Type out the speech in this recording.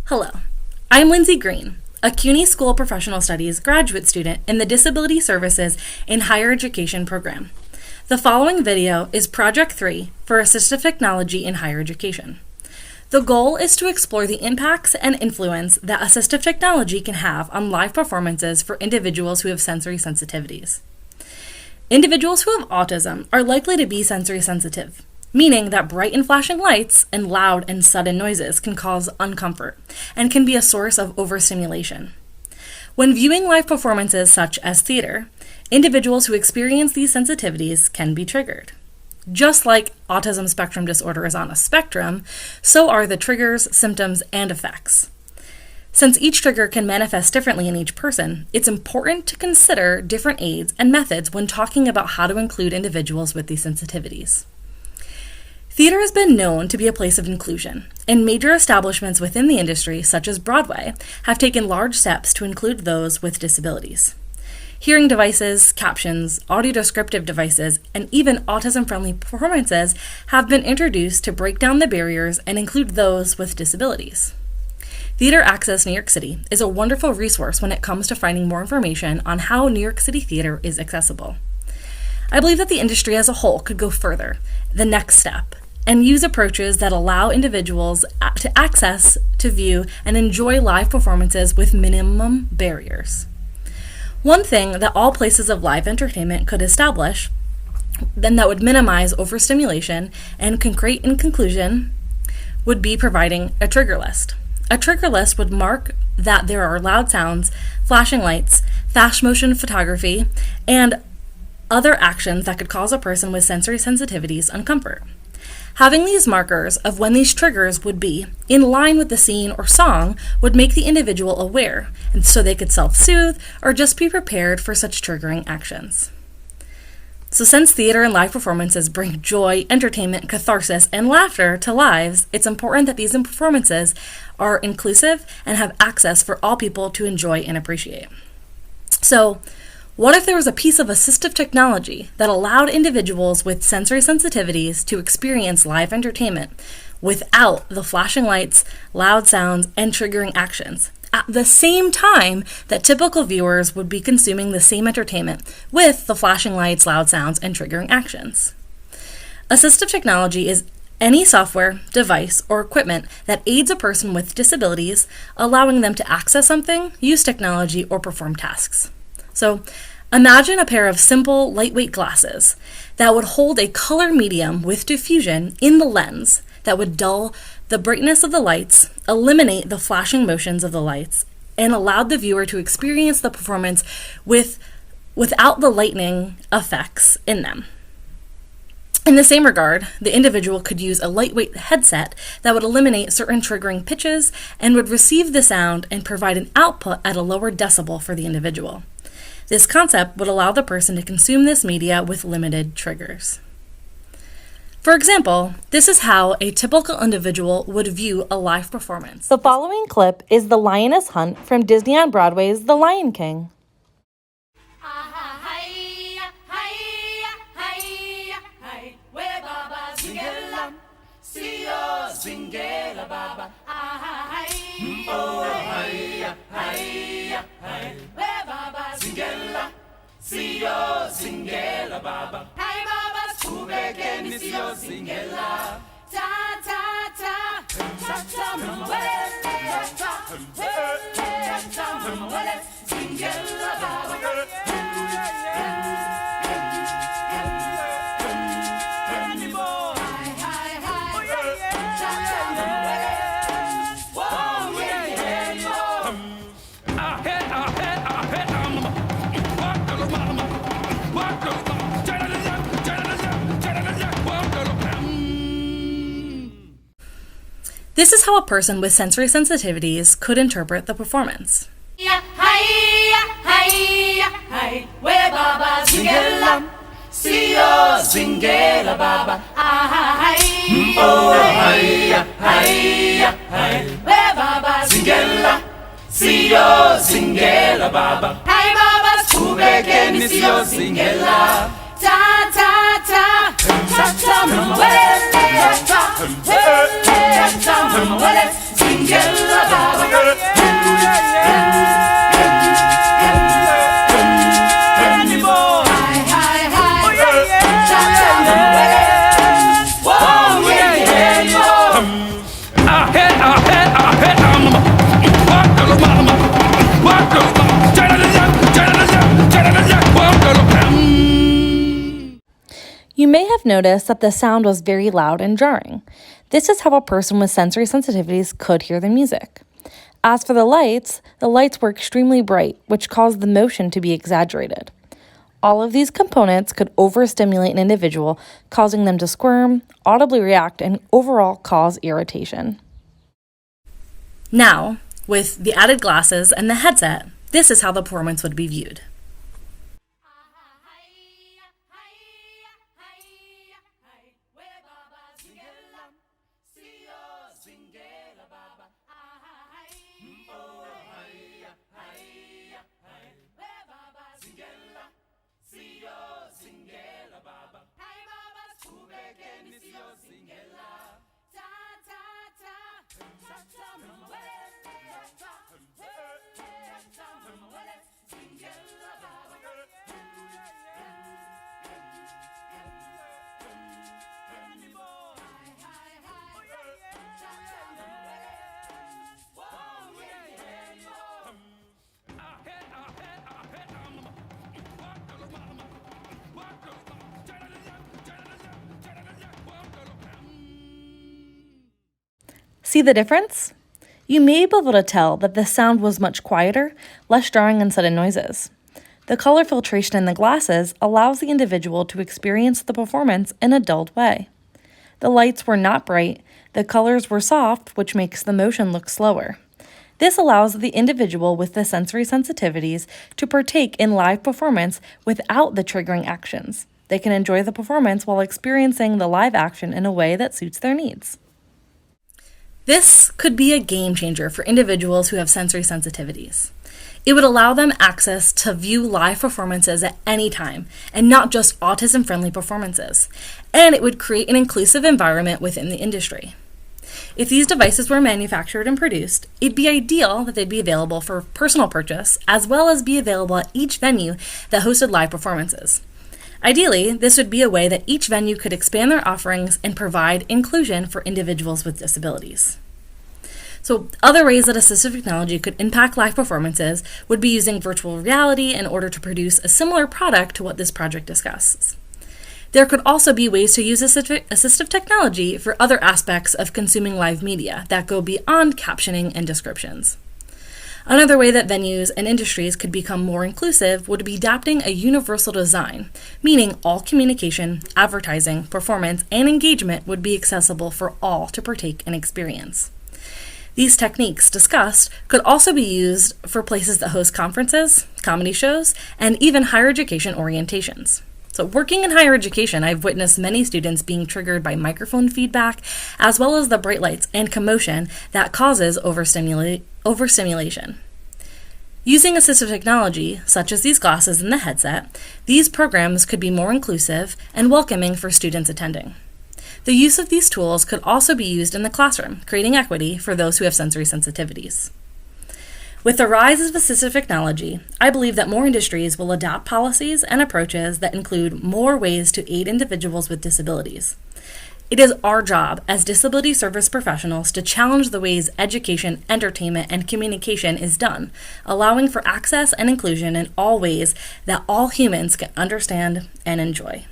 Hello, I'm Lindsay Green, a CUNY School of Professional Studies graduate student in the Disability Services in Higher Education program. The following video is Project 3 for Assistive Technology in Higher Education. The goal is to explore the impacts and influence that assistive technology can have on live performances for individuals who have sensory sensitivities. Individuals who have autism are likely to be sensory sensitive, meaning that bright and flashing lights and loud and sudden noises can cause uncomfort and can be a source of overstimulation. When viewing live performances such as theater, individuals who experience these sensitivities can be triggered. Just like autism spectrum disorder is on a spectrum, so are the triggers, symptoms, and effects. Since each trigger can manifest differently in each person, it's important to consider different aids and methods when talking about how to include individuals with these sensitivities. Theater has been known to be a place of inclusion, and major establishments within the industry, such as Broadway, have taken large steps to include those with disabilities. Hearing devices, captions, audio-descriptive devices, and even autism-friendly performances have been introduced to break down the barriers and include those with disabilities. Theater Access New York City is a wonderful resource when it comes to finding more information on how New York City theater is accessible. I believe that the industry as a whole could go further, the next step, and use approaches that allow individuals to access, to view, and enjoy live performances with minimum barriers. One thing that all places of live entertainment could establish, then that would minimize overstimulation and concrete in conclusion, would be providing a trigger list. A trigger list would mark that there are loud sounds, flashing lights, fast motion photography, and other actions that could cause a person with sensory sensitivities uncomfort. Having these markers of when these triggers would be in line with the scene or song would make the individual aware, and so they could self-soothe or just be prepared for such triggering actions. So since theater and live performances bring joy, entertainment, catharsis, and laughter to lives, it's important that these performances are inclusive and have access for all people to enjoy and appreciate. So, what if there was a piece of assistive technology that allowed individuals with sensory sensitivities to experience live entertainment without the flashing lights, loud sounds, and triggering actions, at the same time that typical viewers would be consuming the same entertainment with the flashing lights, loud sounds, and triggering actions? Assistive technology is any software, device, or equipment that aids a person with disabilities, allowing them to access something, use technology, or perform tasks. So imagine a pair of simple, lightweight glasses that would hold a color medium with diffusion in the lens that would dull the brightness of the lights, eliminate the flashing motions of the lights, and allow the viewer to experience the performance without the lightning effects in them. In the same regard, the individual could use a lightweight headset that would eliminate certain triggering pitches and would receive the sound and provide an output at a lower decibel for the individual. This concept would allow the person to consume this media with limited triggers. For example, this is how a typical individual would view a live performance. The following clip is the lioness hunt from Disney on Broadway's The Lion King. Siyo singela baba, hey baba, kubekeni siyo singela. Ta ta ta, ta ta mwele, ta mwele, singela baba. This is how a person with sensory sensitivities could interpret the performance. Siyo singela baba, baba singela, siyo singela baba, hey baba, kubekeni siyo singela. Ta ta ta, ta ta mwele, ta mwele, singela baba. You may have noticed that the sound was very loud and jarring. This is how a person with sensory sensitivities could hear the music. As for the lights were extremely bright, which caused the motion to be exaggerated. All of these components could overstimulate an individual, causing them to squirm, audibly react, and overall cause irritation. Now, with the added glasses and the headset, this is how the performance would be viewed. See the difference? You may be able to tell that the sound was much quieter, less jarring and sudden noises. The color filtration in the glasses allows the individual to experience the performance in a dulled way. The lights were not bright, the colors were soft, which makes the motion look slower. This allows the individual with the sensory sensitivities to partake in live performance without the triggering actions. They can enjoy the performance while experiencing the live action in a way that suits their needs. This could be a game changer for individuals who have sensory sensitivities. It would allow them access to view live performances at any time, and not just autism-friendly performances, and it would create an inclusive environment within the industry. If these devices were manufactured and produced, it'd be ideal that they'd be available for personal purchase, as well as be available at each venue that hosted live performances. Ideally, this would be a way that each venue could expand their offerings and provide inclusion for individuals with disabilities. So, other ways that assistive technology could impact live performances would be using virtual reality in order to produce a similar product to what this project discusses. There could also be ways to use assistive technology for other aspects of consuming live media that go beyond captioning and descriptions. Another way that venues and industries could become more inclusive would be adopting a universal design, meaning all communication, advertising, performance, and engagement would be accessible for all to partake and experience. These techniques discussed could also be used for places that host conferences, comedy shows, and even higher education orientations. So working in higher education, I've witnessed many students being triggered by microphone feedback, as well as the bright lights and commotion that causes overstimulation. Using assistive technology, such as these glasses and the headset, these programs could be more inclusive and welcoming for students attending. The use of these tools could also be used in the classroom, creating equity for those who have sensory sensitivities. With the rise of assistive technology, I believe that more industries will adopt policies and approaches that include more ways to aid individuals with disabilities. It is our job as disability service professionals to challenge the ways education, entertainment, and communication is done, allowing for access and inclusion in all ways that all humans can understand and enjoy.